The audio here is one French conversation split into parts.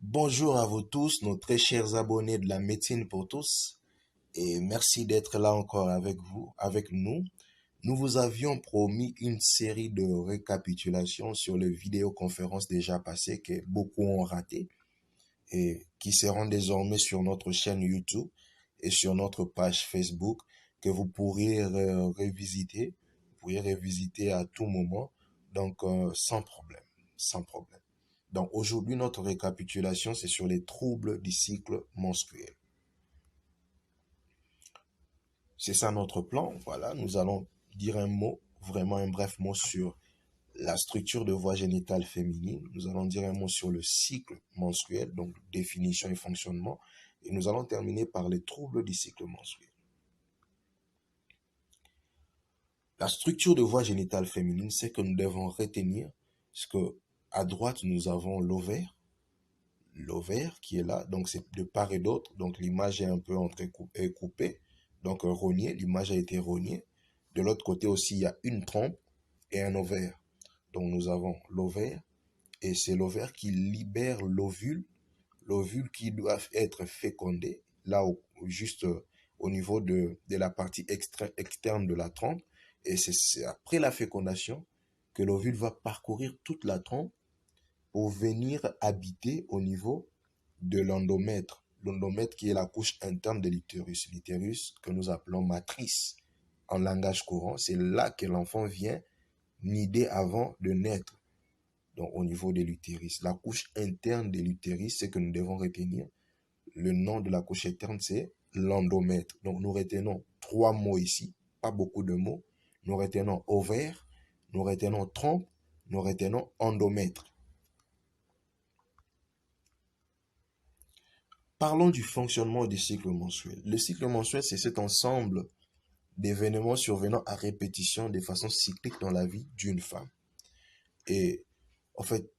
Bonjour à vous tous, nos très chers abonnés de la médecine pour tous, et merci d'être là encore avec vous, avec nous. Nous vous avions promis une série de récapitulations sur les vidéoconférences déjà passées que beaucoup ont ratées et qui seront désormais sur notre chaîne YouTube et sur notre page Facebook que vous pourriez révisiter, vous pourriez révisiter à tout moment, donc sans problème, sans problème. Donc aujourd'hui, notre récapitulation, c'est sur les troubles du cycle menstruel. C'est ça notre plan. Voilà, nous allons dire un mot, vraiment un bref mot sur la structure de voie génitale féminine. Nous allons dire un mot sur le cycle menstruel, donc définition et fonctionnement. Et nous allons terminer par les troubles du cycle menstruel. La structure de voie génitale féminine, c'est que nous devons retenir ce que à droite, nous avons l'ovaire qui est là, donc c'est de part et d'autre, donc l'image est un peu coupée, donc rognée, l'image a été rognée. De l'autre côté aussi, il y a une trompe et un ovaire. Donc nous avons l'ovaire, et c'est l'ovaire qui libère l'ovule qui doit être fécondé, là juste au niveau de la partie externe de la trompe, et c'est après la fécondation que l'ovule va parcourir toute la trompe pour venir habiter au niveau de l'endomètre. L'endomètre qui est la couche interne de l'utérus. L'utérus que nous appelons matrice en langage courant. C'est là que l'enfant vient nider avant de naître. Donc au niveau de l'utérus. La couche interne de l'utérus, c'est que nous devons retenir. Le nom de la couche interne, c'est l'endomètre. Donc nous retenons 3 mots ici, pas beaucoup de mots. Nous retenons ovaire, nous retenons trompe, nous retenons endomètre. Parlons du fonctionnement du cycle menstruel. Le cycle menstruel, c'est cet ensemble d'événements survenant à répétition de façon cyclique dans la vie d'une femme. Et en fait,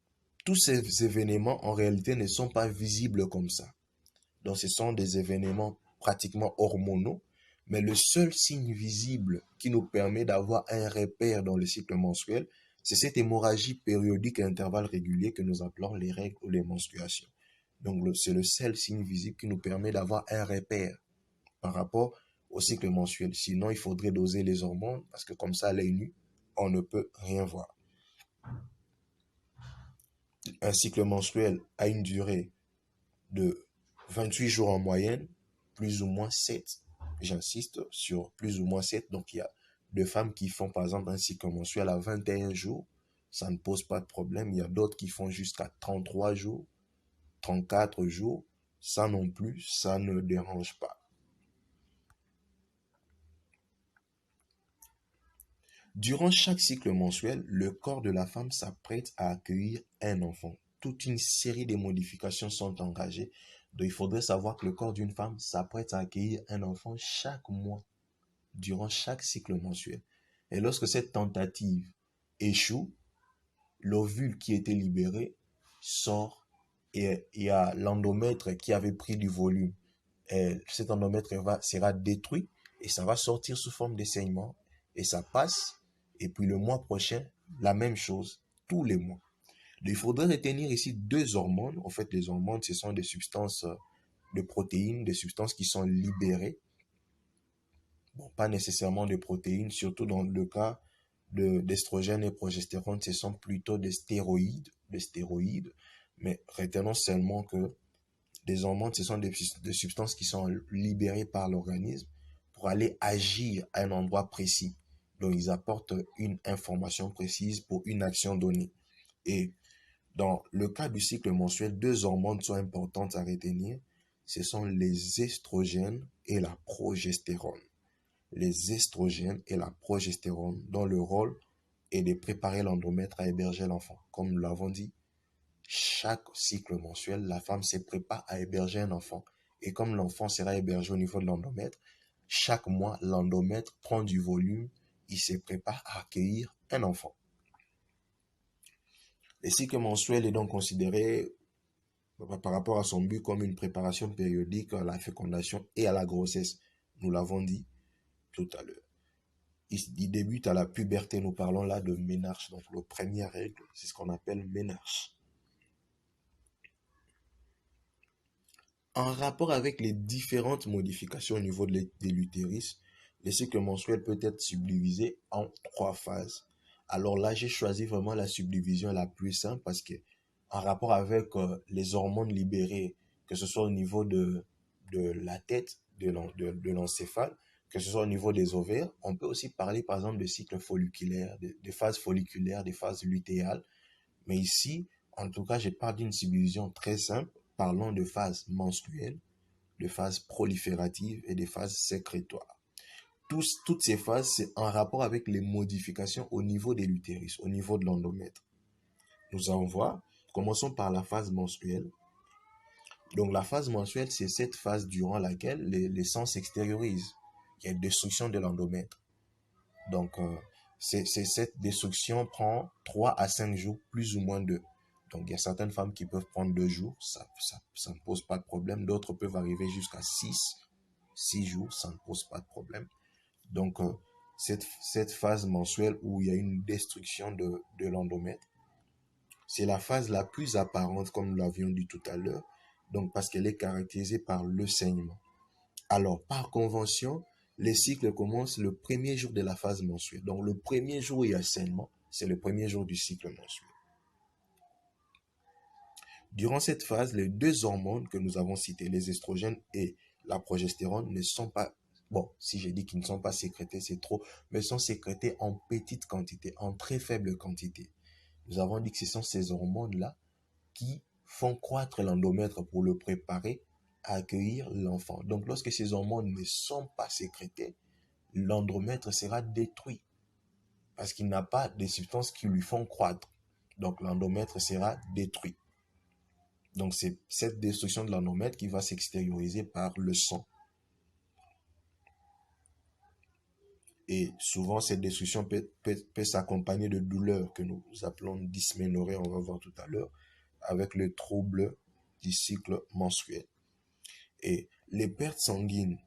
tous ces événements, en réalité, ne sont pas visibles comme ça. Donc, ce sont des événements pratiquement hormonaux, mais le seul signe visible qui nous permet d'avoir un repère dans le cycle menstruel, c'est cette hémorragie périodique à intervalles réguliers que nous appelons les règles ou les menstruations. Donc, c'est le seul signe visible qui nous permet d'avoir un repère par rapport au cycle mensuel. Sinon, il faudrait doser les hormones parce que comme ça, à l'œil nu, on ne peut rien voir. Un cycle mensuel a une durée de 28 jours en moyenne, plus ou moins 7. J'insiste sur plus ou moins 7. Donc, il y a deux femmes qui font par exemple un cycle mensuel à 21 jours. Ça ne pose pas de problème. Il y a d'autres qui font jusqu'à 33 jours, 34 jours. Ça non plus, ça ne dérange pas. Durant chaque cycle mensuel, le corps de la femme s'apprête à accueillir un enfant. Toute une série de modifications sont engagées. Donc il faudrait savoir que le corps d'une femme s'apprête à accueillir un enfant chaque mois, durant chaque cycle mensuel. Et lorsque cette tentative échoue, l'ovule qui était libéré sort et il y a l'endomètre qui avait pris du volume. Et cet endomètre sera détruit et ça va sortir sous forme de saignement et ça passe. Et puis le mois prochain, la même chose, tous les mois. Il faudrait retenir ici deux hormones. En fait, les hormones, ce sont des substances de protéines, des substances qui sont libérées. Bon, pas nécessairement des protéines, surtout dans le cas d'estrogène et progestérone, ce sont plutôt des stéroïdes. Mais retenons seulement que des hormones, ce sont des substances qui sont libérées par l'organisme pour aller agir à un endroit précis. Donc, ils apportent une information précise pour une action donnée. Et dans le cas du cycle mensuel, deux hormones sont importantes à retenir. Ce sont les estrogènes et la progestérone. Les estrogènes et la progestérone, dont le rôle est de préparer l'endomètre à héberger l'enfant. Comme nous l'avons dit, chaque cycle mensuel, la femme se prépare à héberger un enfant. Et comme l'enfant sera hébergé au niveau de l'endomètre, chaque mois, l'endomètre prend du volume, il se prépare à accueillir un enfant. Le cycle mensuel est donc considéré par rapport à son but comme une préparation périodique à la fécondation et à la grossesse. Nous l'avons dit tout à l'heure. Il débute à la puberté. Nous parlons là de ménarche. Donc, la première règle, c'est ce qu'on appelle ménarche. En rapport avec les différentes modifications au niveau de l'utérus, le cycle menstruel peut être subdivisé en trois phases. Alors là, j'ai choisi vraiment la subdivision la plus simple parce que en rapport avec les hormones libérées, que ce soit au niveau de la tête, de l'encéphale, que ce soit au niveau des ovaires, on peut aussi parler par exemple de cycle folliculaire, de phases folliculaires, des phases lutéales. Mais ici, en tout cas, je parle d'une subdivision très simple, parlant de phases menstruelles, de phases prolifératives et des phases sécrétoires. Toutes ces phases, c'est en rapport avec les modifications au niveau de l'utérus, au niveau de l'endomètre. Nous allons voir, commençons par la phase menstruelle. Donc la phase menstruelle, c'est cette phase durant laquelle les sangs s'extériorisent. Il y a une destruction de l'endomètre. Donc cette destruction prend 3 à 5 jours, plus ou moins 2. Donc il y a certaines femmes qui peuvent prendre 2 jours, ça ne pose pas de problème. D'autres peuvent arriver jusqu'à 6 jours, ça ne pose pas de problème. Donc cette phase mensuelle où il y a une destruction de l'endomètre, c'est la phase la plus apparente, comme nous l'avions dit tout à l'heure, donc parce qu'elle est caractérisée par le saignement. Alors, par convention, les cycles commencent le premier jour de la phase menstruelle. Donc, le premier jour où il y a saignement, c'est le premier jour du cycle menstruel. Durant cette phase, les deux hormones que nous avons citées, les estrogènes et la progestérone, ne sont pas, bon, si j'ai dit qu'ils ne sont pas sécrétés, c'est trop, mais sont sécrétés en petite quantité, en très faible quantité. Nous avons dit que ce sont ces hormones-là qui font croître l'endomètre pour le préparer à accueillir l'enfant. Donc, lorsque ces hormones ne sont pas sécrétées, l'endomètre sera détruit parce qu'il n'a pas de substances qui lui font croître. Donc, l'endomètre sera détruit. Donc, c'est cette destruction de l'endomètre qui va s'extérioriser par le sang. Et souvent, cette destruction peut s'accompagner de douleurs que nous appelons dysménorrhée, on va voir tout à l'heure, avec le trouble du cycle menstruel. Et les pertes sanguines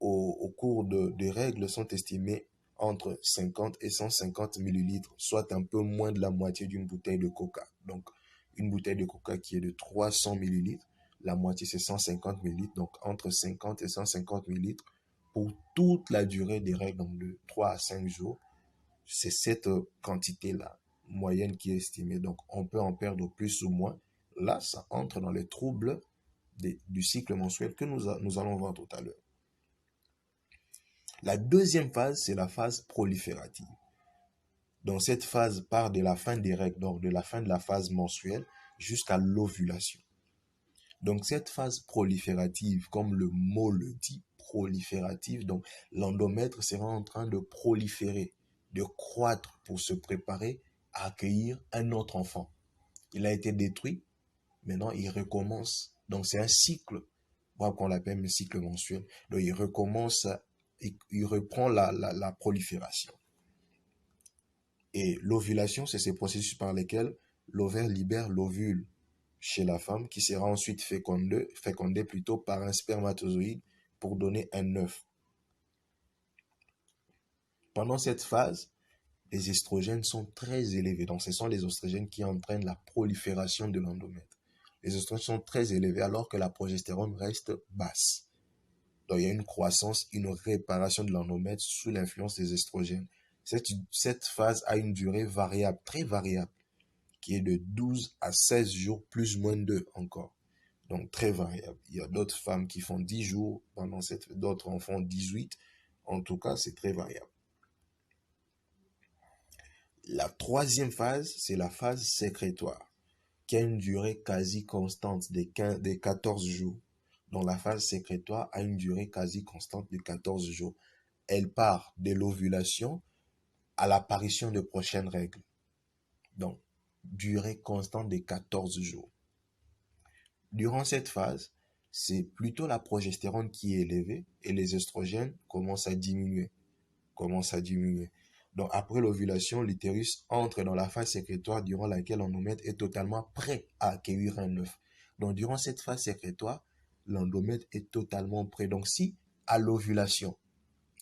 au cours des règles sont estimées entre 50 et 150 millilitres, soit un peu moins de la moitié d'une bouteille de coca. Donc, une bouteille de coca qui est de 300 millilitres, la moitié c'est 150 millilitres, donc entre 50 et 150 millilitres pour toute la durée des règles, donc de 3 à 5 jours. C'est cette quantité-là, moyenne, qui est estimée. Donc, on peut en perdre plus ou moins. Là, ça entre dans les troubles du cycle menstruel que nous allons voir tout à l'heure. La deuxième phase, c'est la phase proliférative. Donc cette phase part de la fin des règles, donc de la fin de la phase menstruelle jusqu'à l'ovulation. Donc cette phase proliférative, comme le mot le dit, proliférative, donc l'endomètre sera en train de proliférer, de croître pour se préparer à accueillir un autre enfant. Il a été détruit, maintenant il recommence. Donc c'est un cycle, qu'on l'appelle un cycle menstruel. Donc il recommence, il reprend la prolifération. Et l'ovulation, c'est ces processus par lesquels l'ovaire libère l'ovule chez la femme qui sera ensuite fécondé plutôt par un spermatozoïde pour donner un œuf. Pendant cette phase, les estrogènes sont très élevés. Donc, ce sont les estrogènes qui entraînent la prolifération de l'endomètre. Les estrogènes sont très élevés alors que la progestérone reste basse. Donc, il y a une croissance, une réparation de l'endomètre sous l'influence des estrogènes. Cette phase a une durée variable, très variable, qui est de 12 à 16 jours, plus ou moins 2 encore. Donc, très variable. Il y a d'autres femmes qui font 10 jours, d'autres en font 18. En tout cas, c'est très variable. La troisième phase, c'est la phase sécrétoire, qui a une durée quasi constante des 14 jours. Donc, la phase sécrétoire a une durée quasi constante de 14 jours. Elle part de l'ovulation à l'apparition de prochaines règles. Donc, durée constante de 14 jours. Durant cette phase, c'est plutôt la progestérone qui est élevée et les oestrogènes commencent à diminuer. Donc, après l'ovulation, l'utérus entre dans la phase sécrétoire durant laquelle l'endomètre est totalement prêt à accueillir un œuf. Donc, durant cette phase sécrétoire, l'endomètre est totalement prêt. Donc, si à l'ovulation,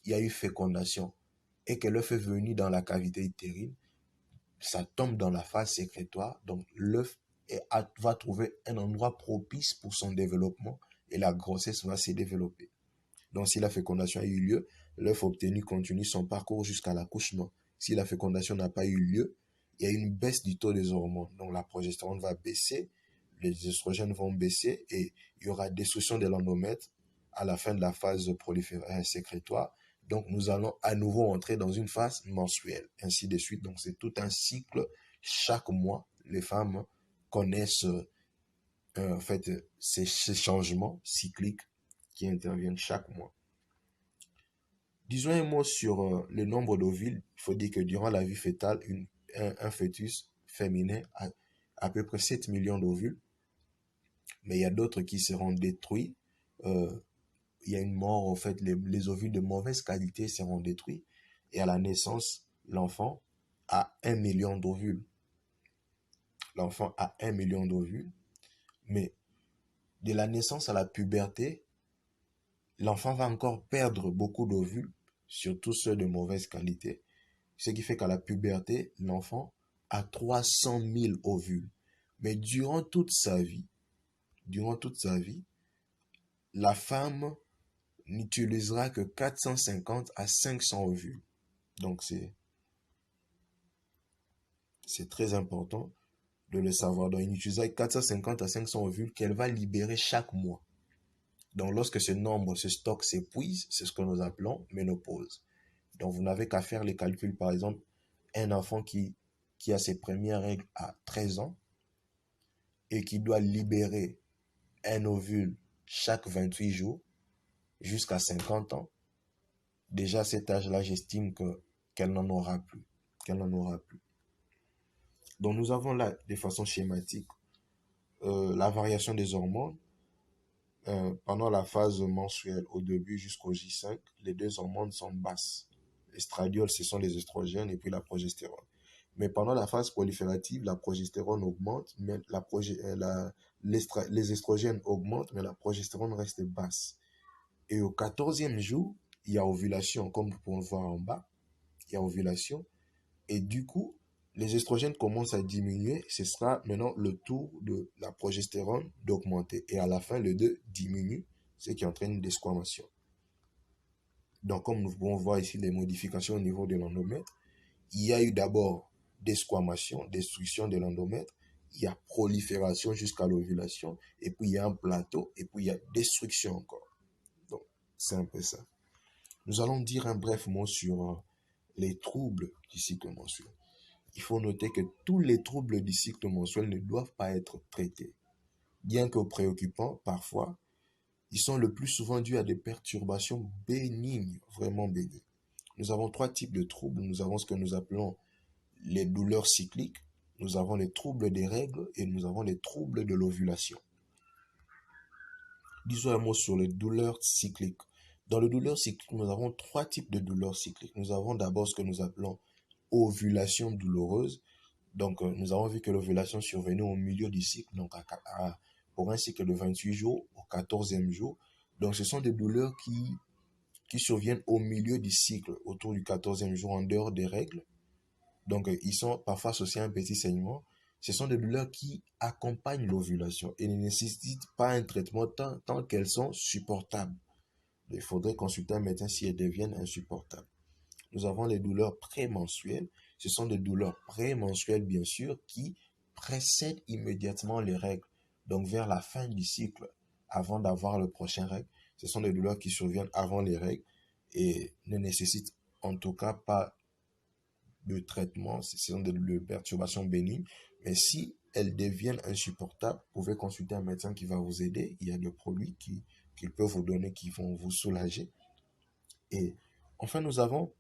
il y a eu fécondation et que l'œuf est venu dans la cavité utérine, ça tombe dans la phase sécrétoire. Donc, l'œuf va trouver un endroit propice pour son développement et la grossesse va se développer. Donc, si la fécondation a eu lieu, l'œuf obtenu continue son parcours jusqu'à l'accouchement. Si la fécondation n'a pas eu lieu, il y a une baisse du taux des hormones. Donc, la progestérone va baisser, les oestrogènes vont baisser et il y aura destruction de l'endomètre à la fin de la phase sécrétoire. Donc, nous allons à nouveau entrer dans une phase menstruelle, ainsi de suite. Donc, c'est tout un cycle. Chaque mois, les femmes connaissent en fait ces changements cycliques qui interviennent chaque mois. Disons un mot sur le nombre d'ovules. Il faut dire que durant la vie fétale, un fœtus féminin a à peu près 7 millions d'ovules, mais il y a d'autres qui seront détruits. Euh, il y a une mort, en fait, les ovules de mauvaise qualité seront détruits, et à la naissance, l'enfant a 1 million d'ovules. L'enfant a 1 million d'ovules, mais de la naissance à la puberté, l'enfant va encore perdre beaucoup d'ovules, surtout ceux de mauvaise qualité. Ce qui fait qu'à la puberté, l'enfant a 300 000 ovules. Mais durant toute sa vie, la femme n'utilisera que 450 à 500 ovules. Donc c'est très important de le savoir. Donc, il utilisera 450 à 500 ovules qu'elle va libérer chaque mois. Donc, lorsque ce stock s'épuise, c'est ce que nous appelons ménopause. Donc, vous n'avez qu'à faire les calculs. Par exemple, un enfant qui a ses premières règles à 13 ans et qui doit libérer un ovule chaque 28 jours jusqu'à 50 ans, déjà à cet âge-là, j'estime qu'elle n'en aura plus. Qu'elle n'en aura plus. Donc, nous avons là, de façon schématique, la variation des hormones. Pendant la phase menstruelle, au début jusqu'au J5, les deux hormones sont basses. L'estradiol, ce sont les estrogènes et puis la progestérone. Mais pendant la phase proliférative, la progestérone augmente, mais les estrogènes augmentent, mais la progestérone reste basse. Et au 14e jour, il y a ovulation, comme vous pouvez le voir en bas, il y a ovulation. Et du coup, les estrogènes commencent à diminuer. Ce sera maintenant le tour de la progestérone d'augmenter. Et à la fin, le 2 diminue, ce qui entraîne une desquamation. Donc, comme nous pouvons voir ici les modifications au niveau de l'endomètre, il y a eu d'abord desquamation, destruction de l'endomètre, il y a prolifération jusqu'à l'ovulation, et puis il y a un plateau, et puis il y a destruction encore. Donc, c'est un peu ça. Nous allons dire un bref mot sur les troubles du cycle menstruel. Il faut noter que tous les troubles du cycle mensuel ne doivent pas être traités. Bien que préoccupants, parfois, ils sont le plus souvent dus à des perturbations bénignes, vraiment bénignes. Nous avons trois types de troubles. Nous avons ce que nous appelons les douleurs cycliques, nous avons les troubles des règles et nous avons les troubles de l'ovulation. Disons un mot sur les douleurs cycliques. Dans les douleurs cycliques, nous avons trois types de douleurs cycliques. Nous avons d'abord ce que nous appelons ovulation douloureuse. Donc, nous avons vu que l'ovulation survenait au milieu du cycle, donc pour un cycle de 28 jours, au 14e jour. Donc, ce sont des douleurs qui surviennent au milieu du cycle, autour du 14e jour, en dehors des règles. Donc, ils sont parfois associés à un petit saignement. Ce sont des douleurs qui accompagnent l'ovulation et ne nécessitent pas un traitement tant qu'elles sont supportables. Il faudrait consulter un médecin si elles deviennent insupportables. Nous avons les douleurs prémenstruelles. Ce sont des douleurs prémenstruelles, bien sûr, qui précèdent immédiatement les règles. Donc, vers la fin du cycle, avant d'avoir le prochain règle, ce sont des douleurs qui surviennent avant les règles et ne nécessitent en tout cas pas de traitement. Ce sont des perturbations bénignes. Mais si elles deviennent insupportables, vous pouvez consulter un médecin qui va vous aider. Il y a des produits qu'il peut vous donner qui vont vous soulager. Et enfin, nous avons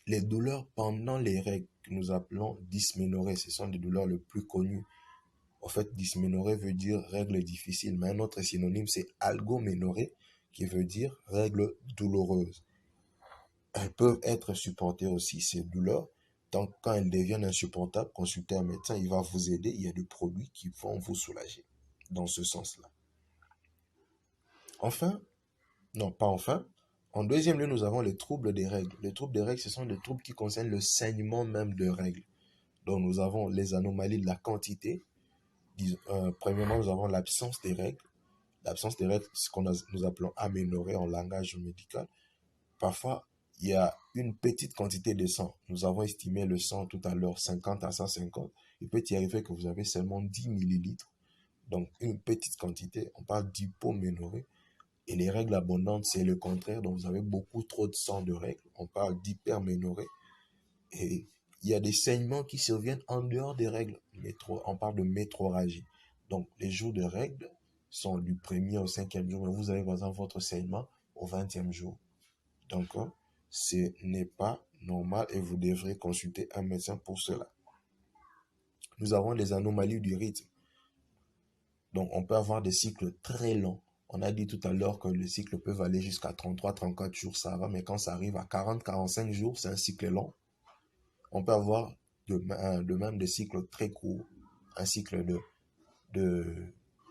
les douleurs pendant les règles que nous appelons dysménorrhée. Ce sont des douleurs les plus connues. En fait, dysménorrhée veut dire règle difficile, mais un autre synonyme, c'est algoménorrhée, qui veut dire règle douloureuse. Elles peuvent être supportées aussi, ces douleurs. Donc, quand elles deviennent insupportables, consultez un médecin, il va vous aider. Il y a des produits qui vont vous soulager dans ce sens-là. Enfin, non, pas enfin. En deuxième lieu, nous avons les troubles des règles. Les troubles des règles, ce sont des troubles qui concernent le saignement même de règles. Donc, nous avons les anomalies de la quantité. Premièrement, nous avons l'absence des règles. L'absence de règles, ce nous appelons aménorrhée en langage médical. Parfois, il y a une petite quantité de sang. Nous avons estimé le sang tout à l'heure 50 à 150. Il peut y arriver que vous avez seulement 10 millilitres. Donc, une petite quantité. On parle d'hypoménorrhée. Et les règles abondantes, c'est le contraire. Donc, vous avez beaucoup trop de sang de règles. On parle d'hyperménorrhée. Et il y a des saignements qui surviennent en dehors des règles. On parle de métrorragie. Donc, les jours de règles sont du premier au cinquième jour. Mais vous avez, par exemple, votre saignement au 20e jour. Donc, ce n'est pas normal et vous devrez consulter un médecin pour cela. Nous avons les anomalies du rythme. Donc, on peut avoir des cycles très longs. On a dit tout à l'heure que les cycles peuvent aller jusqu'à 33-34 jours, ça va, mais quand ça arrive à 40-45 jours, c'est un cycle long. On peut avoir de même des cycles très courts. Un cycle de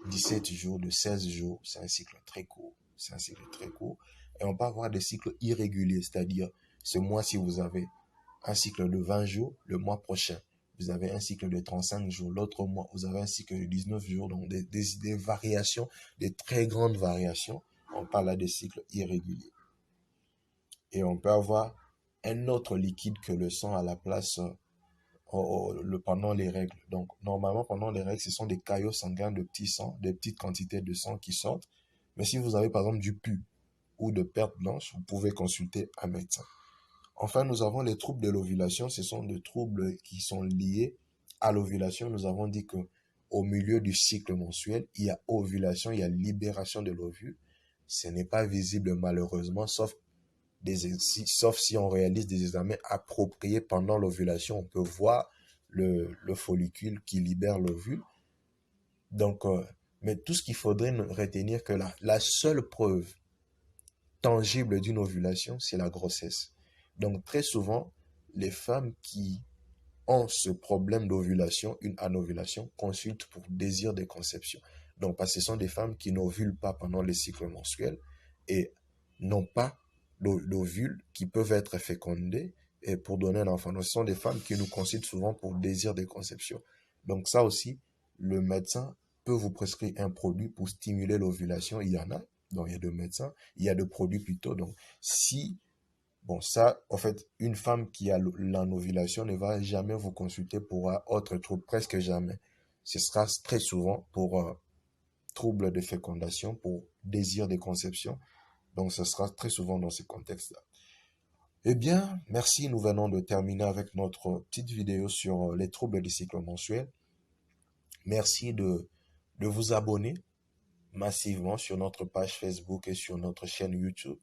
17 jours, de 16 jours, c'est un cycle très court. C'est un cycle très court. Et on peut avoir des cycles irréguliers, c'est-à-dire ce mois-ci, vous avez un cycle de 20 jours, le mois prochain, vous avez un cycle de 35 jours, l'autre mois, vous avez un cycle de 19 jours, donc des variations, des très grandes variations. On parle là de cycles irréguliers. Et on peut avoir un autre liquide que le sang à la place pendant les règles. Donc, normalement, pendant les règles, ce sont des caillots sanguins de petits sangs, des petites quantités de sang qui sortent. Mais si vous avez, par exemple, du pus ou de perte blanche, vous pouvez consulter un médecin. Enfin, nous avons les troubles de l'ovulation. Ce sont des troubles qui sont liés à l'ovulation. Nous avons dit que au milieu du cycle mensuel, il y a ovulation, il y a libération de l'ovule. Ce n'est pas visible malheureusement, sauf si on réalise des examens appropriés pendant l'ovulation. On peut voir le follicule qui libère l'ovule. Donc, mais tout ce qu'il faudrait retenir que la seule preuve tangible d'une ovulation, c'est la grossesse. Donc, très souvent, les femmes qui ont ce problème d'ovulation, une anovulation, consultent pour désir de conception. Donc, parce que ce sont des femmes qui n'ovulent pas pendant les cycles menstruels et n'ont pas d'ovules qui peuvent être fécondés et pour donner un enfant. Donc, ce sont des femmes qui nous consultent souvent pour désir de conception. Donc, ça aussi, le médecin peut vous prescrire un produit pour stimuler l'ovulation. Il y en a. Donc, il y a de médecins, il y a de produits plutôt. Donc, bon, ça, en fait, une femme qui a l'anovulation ne va jamais vous consulter pour autre trouble, presque jamais. Ce sera très souvent pour trouble de fécondation, pour désir de conception. Donc, ce sera très souvent dans ce contexte-là. Eh bien, merci. Nous venons de terminer avec notre petite vidéo sur les troubles du cycle mensuel. Merci de vous abonner massivement sur notre page Facebook et sur notre chaîne YouTube.